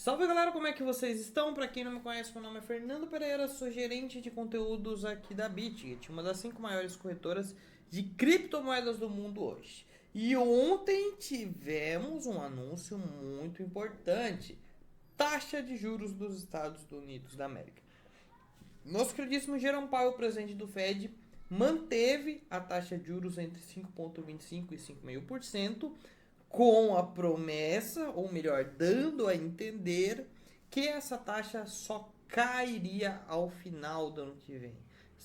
Salve galera, como é que vocês estão? Pra quem não me conhece, meu nome é Fernando Pereira, sou gerente de conteúdos aqui da Bitget, uma das 5 maiores corretoras de criptomoedas do mundo hoje. E ontem tivemos um anúncio muito importante: taxa de juros dos Estados Unidos da América. Nosso queridíssimo Jerome Powell, presidente do Fed, manteve a taxa de juros entre 5,25% e 5,5%, com a promessa, ou melhor, dando a entender que essa taxa só cairia ao final do ano que vem.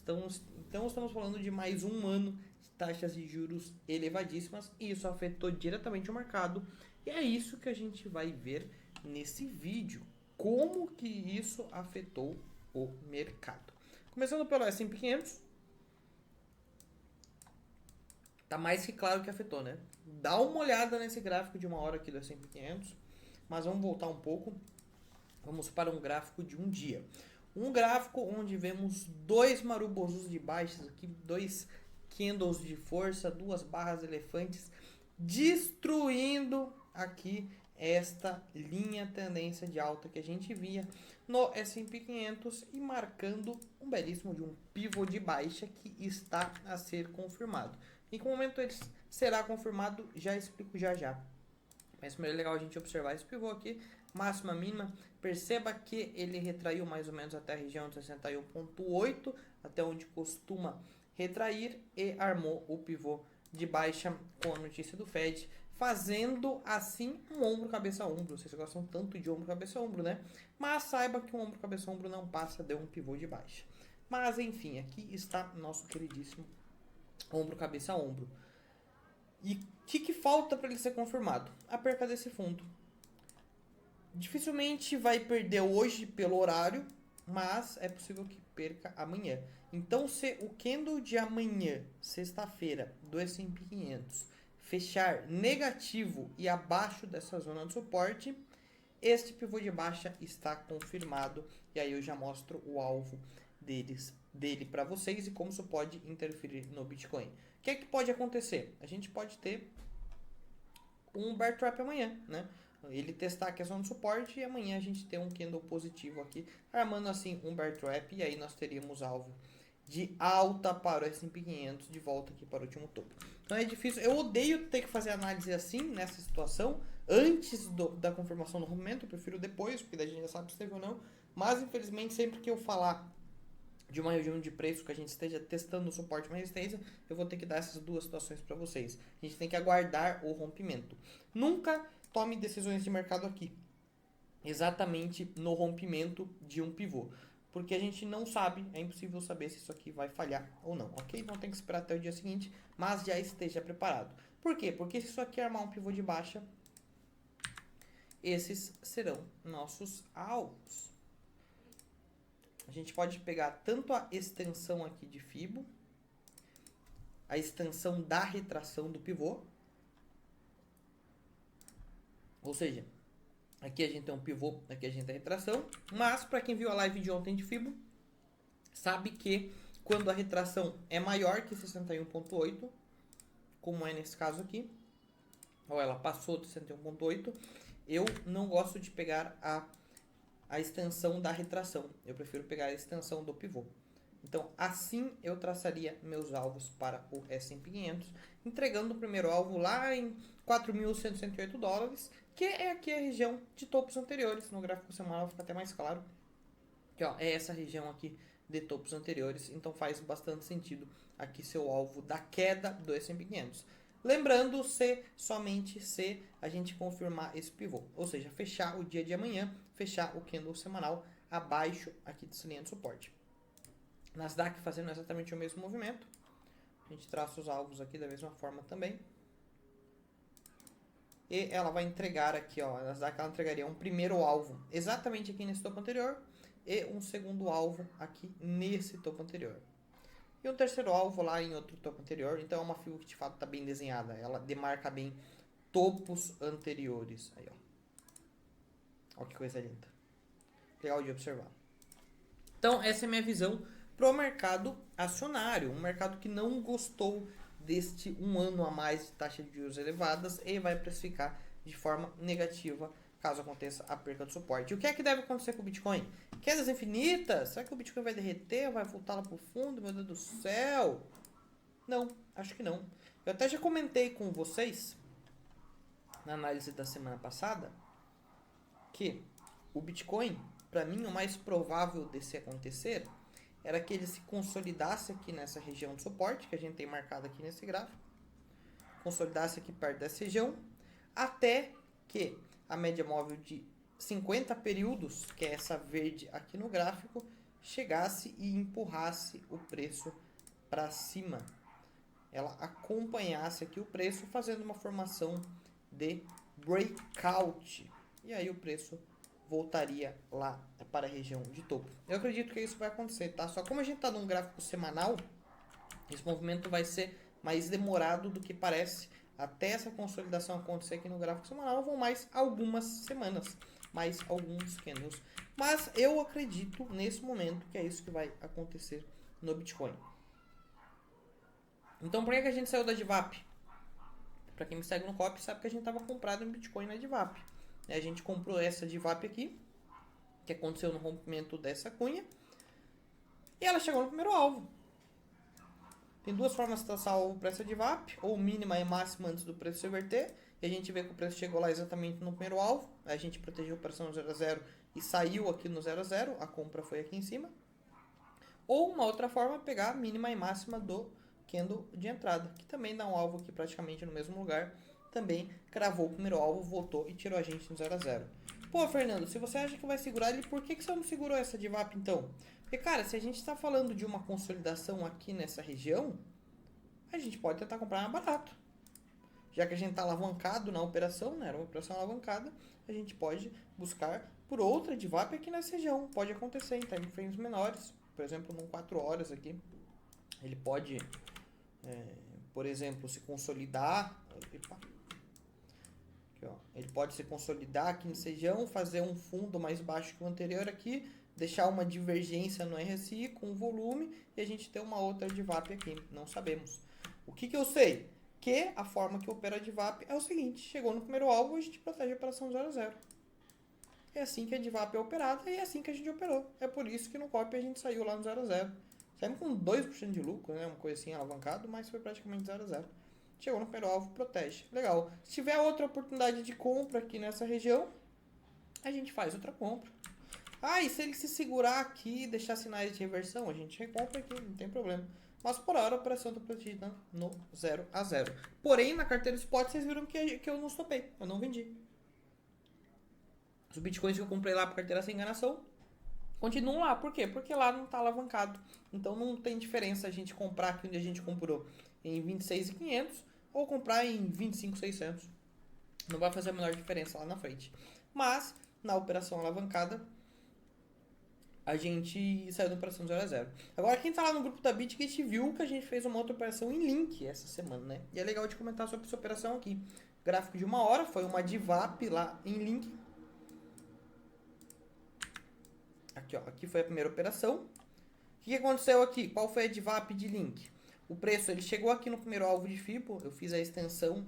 Então estamos falando de mais um ano de taxas de juros elevadíssimas e isso afetou diretamente o mercado. E é isso que a gente vai ver nesse vídeo. Como que isso afetou o mercado. Começando pelo S&P 500. Tá mais que claro que afetou, né? Dá uma olhada nesse gráfico de uma hora aqui do S&P 500. Mas vamos voltar um pouco. Vamos para um gráfico de um dia. Um gráfico onde vemos dois marubosos de baixas aqui, dois candles de força, duas barras elefantes, destruindo aqui esta linha tendência de alta que a gente via no S&P 500 e marcando um belíssimo de um pivô de baixa que está a ser confirmado. Em que momento ele será confirmado, já explico já. Mas primeiro é legal a gente observar esse pivô aqui, máxima mínima. Perceba que ele retraiu mais ou menos até a região de 61,8, até onde costuma retrair, e armou o pivô de baixa com a notícia do Fed, fazendo assim um ombro cabeça ombro. Vocês gostam tanto de ombro cabeça ombro, né? Mas saiba que um ombro cabeça ombro não passa de um pivô de baixa. Mas enfim, aqui está nosso queridíssimo ombro cabeça ombro. E o que falta para ele ser confirmado? A perca desse fundo. Dificilmente vai perder hoje pelo horário, mas é possível que perca amanhã. Então, se o candle de amanhã, sexta-feira, do S&P 500, fechar negativo e abaixo dessa zona de suporte, este pivô de baixa está confirmado. E aí eu já mostro o alvo dele para vocês e como isso pode interferir no Bitcoin. O que é que pode acontecer? A gente pode ter um bear trap amanhã, né? Ele testar a questão de suporte e amanhã a gente ter um candle positivo aqui, armando assim um bear trap, e aí nós teríamos alvo de alta para o S&P 500 de volta aqui para o último topo. Então é difícil, eu odeio ter que fazer análise assim, nessa situação, antes da confirmação do rompimento, eu prefiro depois, porque daí a gente já sabe se teve ou não, mas infelizmente sempre que eu falar de uma região de preço que a gente esteja testando o suporte e uma resistência, eu vou ter que dar essas duas situações para vocês. A gente tem que aguardar o rompimento. Nunca tome decisões de mercado aqui, exatamente no rompimento de um pivô, porque a gente não sabe, é impossível saber se isso aqui vai falhar ou não, ok? Então tem que esperar até o dia seguinte, mas já esteja preparado. Por quê? Porque se isso aqui armar um pivô de baixa, esses serão nossos alvos. A gente pode pegar tanto a extensão aqui de Fibo, a extensão da retração do pivô, ou seja, aqui a gente tem um pivô, aqui a gente tem a retração, mas para quem viu a live de ontem de Fibo, sabe que quando a retração é maior que 61,8, como é nesse caso aqui, ou ela passou de 61,8, eu não gosto de pegar a extensão da retração. Eu prefiro pegar a extensão do pivô. Então, assim eu traçaria meus alvos para o S&P 500, entregando o primeiro alvo lá em 4.108 dólares, que é aqui a região de topos anteriores. No gráfico semanal fica até mais claro que é essa região aqui de topos anteriores. Então, faz bastante sentido aqui ser o alvo da queda do S&P 500. Lembrando, somente se a gente confirmar esse pivô, ou seja, fechar o dia de amanhã, fechar o candle semanal abaixo aqui dessa linha de suporte. Nasdaq fazendo exatamente o mesmo movimento. A gente traça os alvos aqui da mesma forma também. E ela vai entregar aqui, ó, a Nasdaq ela entregaria um primeiro alvo exatamente aqui nesse topo anterior e um segundo alvo aqui nesse topo anterior. E um terceiro alvo lá em outro topo anterior. Então é uma figura que de fato está bem desenhada. Ela demarca bem topos anteriores. Aí, ó. Olha que coisa linda. Legal de observar. Então essa é a minha visão para o mercado acionário. Um mercado que não gostou deste um ano a mais de taxa de juros elevadas e vai precificar de forma negativa caso aconteça a perca do suporte. E o que é que deve acontecer com o Bitcoin? Quedas infinitas? Será que o Bitcoin vai derreter? Vai voltar lá pro fundo? Meu Deus do céu! Não, acho que não. Eu até já comentei com vocês, na análise da semana passada, que o Bitcoin, para mim, o mais provável desse acontecer era que ele se consolidasse aqui nessa região de suporte, que a gente tem marcado aqui nesse gráfico, consolidasse aqui perto dessa região, até que a média móvel de 50 períodos, que é essa verde aqui no gráfico, chegasse e empurrasse o preço para cima. Ela acompanhasse aqui o preço, fazendo uma formação de breakout. E aí o preço voltaria lá para a região de topo. Eu acredito que isso vai acontecer, tá? Só como a gente está num gráfico semanal, esse movimento vai ser mais demorado do que parece. Até essa consolidação acontecer aqui no gráfico semanal, vão mais algumas semanas, mais alguns candles. Mas eu acredito nesse momento que é isso que vai acontecer no Bitcoin. Então, por que a gente saiu da DVAP? Para quem me segue no COP, sabe que a gente estava comprado em Bitcoin na DVAP. A gente comprou essa DVAP aqui, que aconteceu no rompimento dessa cunha, e ela chegou no primeiro alvo. Tem duas formas de traçar o alvo para essa DVAP, ou mínima e máxima antes do preço se reverter, e a gente vê que o preço chegou lá exatamente no primeiro alvo, a gente protegeu a operação no 0 a 0 e saiu aqui no 0 a 0, a compra foi aqui em cima. Ou uma outra forma, pegar a mínima e máxima do candle de entrada, que também dá um alvo aqui praticamente no mesmo lugar, também cravou o primeiro alvo, voltou e tirou a gente no 0 a 0. Pô, Fernando, se você acha que vai segurar ele, por que você não segurou essa DVAP então? Porque, cara, se a gente está falando de uma consolidação aqui nessa região, a gente pode tentar comprar mais barato. Já que a gente está alavancado na operação, né? Era uma operação alavancada, a gente pode buscar por outra DVAP aqui nessa região. Pode acontecer em time frames menores, por exemplo, num 4 horas aqui. Ele pode, por exemplo, se consolidar. Epa. Aqui, ó. Ele pode se consolidar aqui nessa região, fazer um fundo mais baixo que o anterior aqui, deixar uma divergência no RSI com volume e a gente ter uma outra DVAP aqui. Não sabemos. O que eu sei? Que a forma que opera a DVAP é o seguinte: chegou no primeiro alvo, a gente protege a operação 0 a 0. É assim que a DVAP é operada e é assim que a gente operou. É por isso que no COP a gente saiu lá no 0 a 0. Saímos com 2% de lucro, né? Uma coisa assim alavancado, mas foi praticamente 0 a 0. Chegou no primeiro alvo, protege. Legal. Se tiver outra oportunidade de compra aqui nessa região, a gente faz outra compra. Ah, e se ele se segurar aqui e deixar sinais de reversão, a gente recompra aqui, não tem problema. Mas por hora a operação está protegida no 0 a 0. Porém, na carteira spot, vocês viram que eu não stopei, eu não vendi. Os bitcoins que eu comprei lá para carteira sem enganação continuam lá. Por quê? Porque lá não está alavancado. Então não tem diferença a gente comprar aqui onde a gente comprou em 26.500 ou comprar em 25.600. Não vai fazer a menor diferença lá na frente. Mas na operação alavancada, a gente saiu da operação 0 a 0. Agora, quem tá lá no grupo da BitGet viu que a gente fez uma outra operação em link essa semana, né? E é legal de comentar sobre essa operação aqui. Gráfico de 1 hora, foi uma DVAP lá em link. Aqui, ó, aqui foi a primeira operação. O que aconteceu aqui? Qual foi a DVAP de link? O preço, ele chegou aqui no primeiro alvo de FIBO, eu fiz a extensão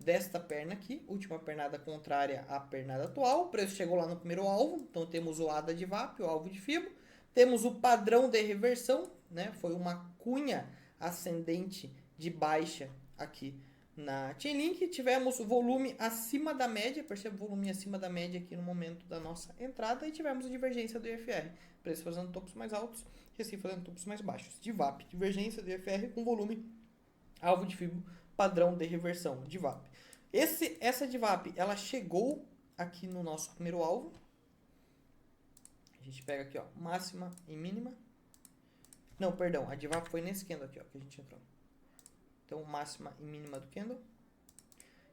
desta perna aqui, última pernada contrária à pernada atual. O preço chegou lá no primeiro alvo, então temos o A da DVAP, o alvo de FIBO. Temos o padrão de reversão, né? Foi uma cunha ascendente de baixa aqui na Chainlink. Tivemos o volume acima da média, perceba o volume acima da média aqui no momento da nossa entrada. E tivemos a divergência do IFR, preço fazendo topos mais altos, Recife fazendo topos mais baixos. DVAP, divergência do IFR com volume, alvo de FIBO, padrão de reversão, DVAP. Essa DVAP, ela chegou aqui no nosso primeiro alvo. A gente pega aqui, ó, máxima e mínima. Não, perdão, a DVAP foi nesse candle aqui, ó, que a gente entrou. Então, máxima e mínima do candle.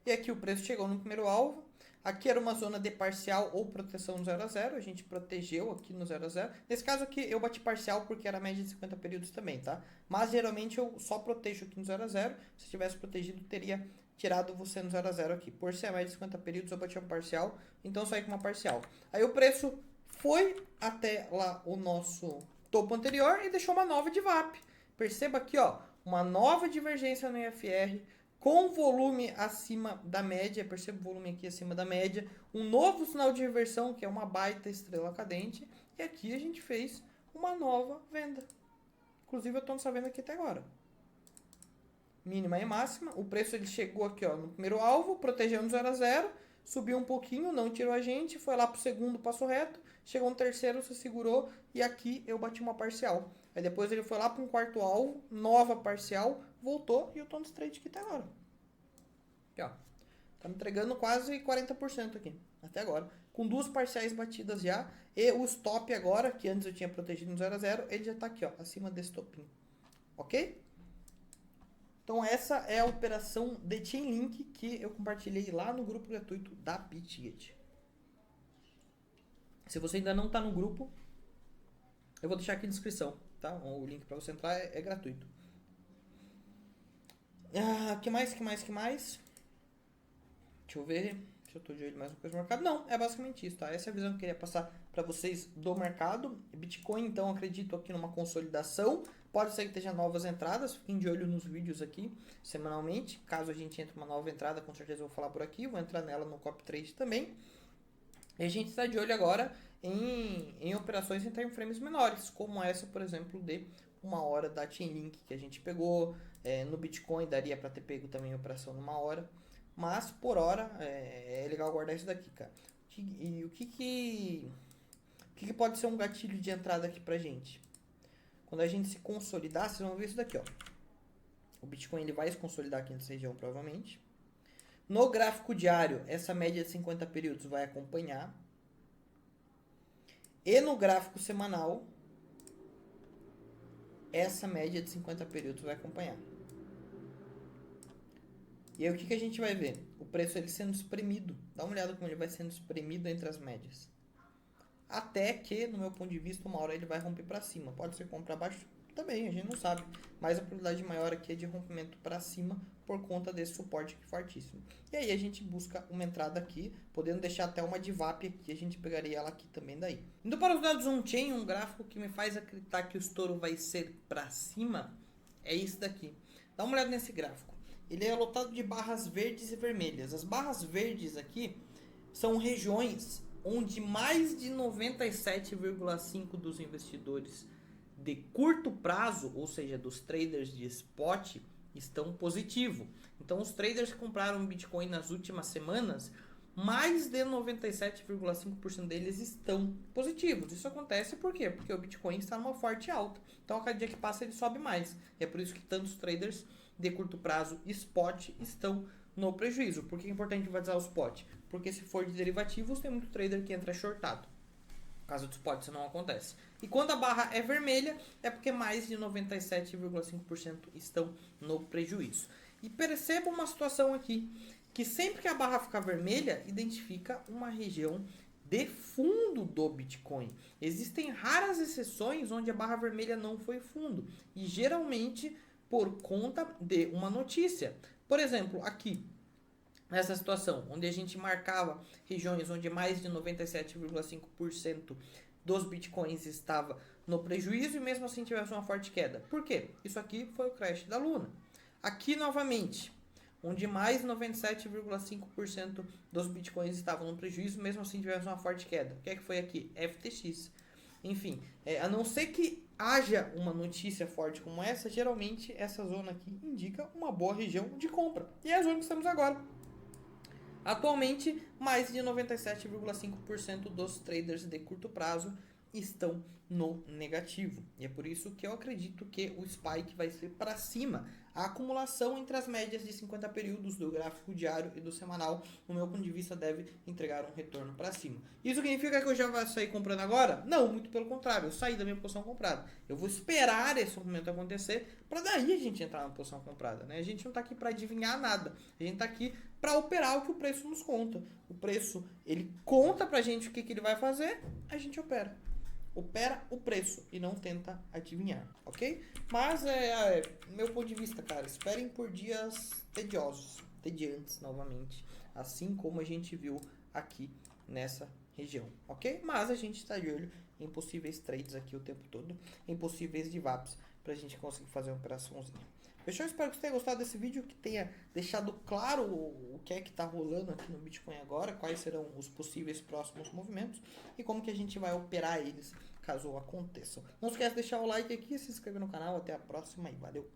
E aqui o preço chegou no primeiro alvo. Aqui era uma zona de parcial ou proteção no 0 a 0. A gente protegeu aqui no 0 a 0. Nesse caso aqui eu bati parcial porque era média de 50 períodos também, tá? Mas geralmente eu só protejo aqui no 0 a 0. Se tivesse protegido, teria tirado você no 0 a 0 aqui. Por ser a média de 50 períodos, eu bati uma parcial. Então saí com uma parcial. Aí o preço foi até lá o nosso topo anterior e deixou uma nova DVAP. Perceba aqui, ó, uma nova divergência no IFR com volume acima da média, perceba o volume aqui acima da média, um novo sinal de reversão, que é uma baita estrela cadente, e aqui a gente fez uma nova venda. Inclusive eu estou nessa venda aqui até agora. Mínima e máxima, o preço ele chegou aqui ó, no primeiro alvo, protegendo 0 a 0, subiu um pouquinho, não tirou a gente, foi lá pro segundo, passo reto, chegou no terceiro, se segurou, e aqui eu bati uma parcial. Aí depois ele foi lá para um quarto alvo, nova parcial, voltou e eu tô no trade aqui até agora. Aqui, ó. Tá me entregando quase 40% aqui, até agora. Com duas parciais batidas já. E o stop agora, que antes eu tinha protegido no 0 a 0, ele já tá aqui, ó, acima desse topinho. Ok? Então essa é a operação de Chainlink que eu compartilhei lá no grupo gratuito da BitGet. Se você ainda não está no grupo, eu vou deixar aqui na descrição, tá? O link para você entrar é gratuito. Que mais? Deixa eu ver se eu tô de olho mais uma coisa no mercado. Não, é basicamente isso, tá? Essa é a visão que eu queria passar para vocês do mercado. Bitcoin, então, acredito aqui numa consolidação. Pode ser que esteja novas entradas, fiquem de olho nos vídeos aqui, semanalmente. Caso a gente entre uma nova entrada, com certeza eu vou falar por aqui. Vou entrar nela no Copy Trade também. E a gente está de olho agora em operações em time frames menores, como essa, por exemplo, de 1 hora da Chainlink que a gente pegou. No Bitcoin daria para ter pego também a operação numa hora. Mas, por hora, é legal guardar isso daqui, cara. O que pode ser um gatilho de entrada aqui pra gente? Quando a gente se consolidar, vocês vão ver isso daqui, ó. O Bitcoin ele vai se consolidar aqui nessa região, provavelmente. No gráfico diário, essa média de 50 períodos vai acompanhar. E no gráfico semanal, essa média de 50 períodos vai acompanhar. E aí o que a gente vai ver? O preço ele sendo espremido. Dá uma olhada como ele vai sendo espremido entre as médias. Até que, no meu ponto de vista, uma hora ele vai romper para cima. Pode ser como para baixo também, a gente não sabe. Mas a probabilidade maior aqui é de rompimento para cima por conta desse suporte aqui fortíssimo. E aí a gente busca uma entrada aqui, podendo deixar até uma de VWAP aqui, a gente pegaria ela aqui também daí. Indo para os dados on-chain, um gráfico que me faz acreditar que o estouro vai ser para cima, é esse daqui. Dá uma olhada nesse gráfico. Ele é lotado de barras verdes e vermelhas. As barras verdes aqui são regiões onde mais de 97,5% dos investidores de curto prazo, ou seja, dos traders de spot, estão positivo. Então, os traders que compraram Bitcoin nas últimas semanas, mais de 97,5% deles estão positivos. Isso acontece por quê? Porque o Bitcoin está numa forte alta. Então, a cada dia que passa, ele sobe mais. E é por isso que tantos traders de curto prazo spot estão no prejuízo. Por que é importante enfatizar o spot? Porque se for de derivativos, tem muito trader que entra shortado. No caso do spot, isso não acontece. E quando a barra é vermelha, é porque mais de 97,5% estão no prejuízo. E perceba uma situação aqui, que sempre que a barra ficar vermelha, identifica uma região de fundo do Bitcoin. Existem raras exceções onde a barra vermelha não foi fundo. E geralmente por conta de uma notícia. Por exemplo, aqui, nessa situação, onde a gente marcava regiões onde mais de 97,5% dos bitcoins estava no prejuízo e mesmo assim tivesse uma forte queda. Por quê? Isso aqui foi o crash da Luna. Aqui, novamente, onde mais de 97,5% dos bitcoins estavam no prejuízo, mesmo assim tivesse uma forte queda. O que é que foi aqui? FTX. Enfim, a não ser que haja uma notícia forte como essa, geralmente essa zona aqui indica uma boa região de compra. E é a zona que estamos agora. Atualmente, mais de 97,5% dos traders de curto prazo estão no negativo. E é por isso que eu acredito que o spike vai ser para cima. A acumulação entre as médias de 50 períodos do gráfico diário e do semanal, no meu ponto de vista, deve entregar um retorno para cima. Isso significa que eu já vou sair comprando agora? Não, muito pelo contrário. Eu saí da minha posição comprada. Eu vou esperar esse momento acontecer para daí a gente entrar na posição comprada, né? A gente não está aqui para adivinhar nada. A gente está aqui para operar o que o preço nos conta. O preço, ele conta pra gente o que ele vai fazer, a gente opera. Opera o preço e não tenta adivinhar, ok? Mas meu ponto de vista, cara, esperem por dias tediantes novamente, assim como a gente viu aqui nessa região, ok? Mas a gente está de olho em possíveis trades aqui o tempo todo, em possíveis DVAPs, pra gente conseguir fazer uma operaçãozinha. Fechou? Espero que você tenha gostado desse vídeo, que tenha deixado claro o que é que tá rolando aqui no Bitcoin agora, quais serão os possíveis próximos movimentos e como que a gente vai operar eles caso aconteçam. Não esquece de deixar o like aqui, se inscrever no canal. Até a próxima e valeu!